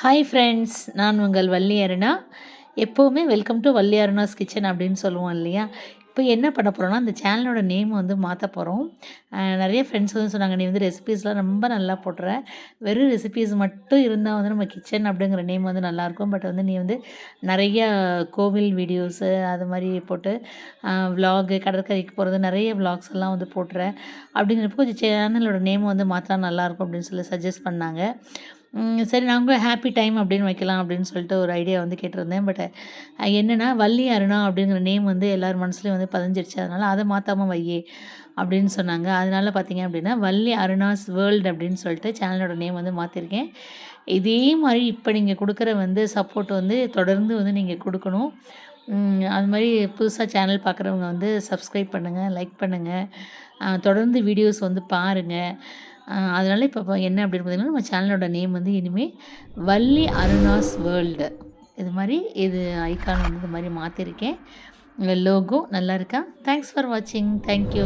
Hi friends, நான் உங்கள் வள்ளி அருணா. எப்போவுமே வெல்கம் டு வள்ளி அருணாஸ் கிச்சன் அப்படின்னு சொல்லுவோம் இல்லையா? இப்போ என்ன பண்ண போகிறோம்னா, அந்த சேனலோட நேம் வந்து மாற்ற போகிறோம். நிறைய ஃப்ரெண்ட்ஸ் வந்து சொன்னாங்க, நீ வந்து ரெசிபீஸ்லாம் ரொம்ப நல்லா போடுற, வெறும் ரெசிபீஸ் மட்டும் இருந்தால் வந்து நம்ம கிச்சன் அப்படிங்கிற நேம் வந்து நல்லாயிருக்கும். பட் வந்து நீ வந்து நிறைய கோவில் வீடியோஸு அது மாதிரி போட்டு விலாகு, கடற்கரைக்கு போகிறது, நிறைய விலாக்ஸ் எல்லாம் வந்து போட்டுற அப்படிங்கிறப்போ கொஞ்சம் சேனலோட நேம் வந்து மாற்றினா நல்லாயிருக்கும் அப்படின்னு சொல்லி சஜஸ்ட் பண்ணாங்க. சரி நாங்களும் ஹாப்பி டைம் அப்படின்னு வைக்கலாம் அப்படின்னு சொல்லிட்டு ஒரு ஐடியா வந்து கேட்டிருந்தேன். பட் என்னென்னா, வள்ளி அருணா அப்படிங்கிற நேம் வந்து எல்லார் மனசுலையும் வந்து பதிஞ்சிருச்சு. அதனால் அதை மாற்றாம வையே அப்படின்னு சொன்னாங்க. அதனால பார்த்தீங்க அப்படின்னா, வள்ளி அருணாஸ் வேர்ல்டு அப்படின்னு சொல்லிட்டு சேனலோட நேம் வந்து மாற்றிருக்கேன். இதே மாதிரி இப்போ நீங்கள் கொடுக்குற வந்து சப்போர்ட் வந்து தொடர்ந்து வந்து நீங்கள் கொடுக்கணும். அது மாதிரி புதுசாக சேனல் பார்க்குறவங்க வந்து சப்ஸ்கிரைப் பண்ணுங்கள், லைக் பண்ணுங்கள், தொடர்ந்து வீடியோஸ் வந்து பாருங்கள். அதனால் இப்போ என்ன அப்படின்னு பார்த்தீங்கன்னா, நம்ம சேனலோட நேம் வந்து இனிமேல் வள்ளி அருணாஸ் வேர்ல்டு இது மாதிரி ஐகான் வந்து இது மாதிரி மாற்றிருக்கேன். லோகோ நல்லா இருக்கா? தேங்க்ஸ் ஃபார் வாட்சிங். தேங்க்யூ.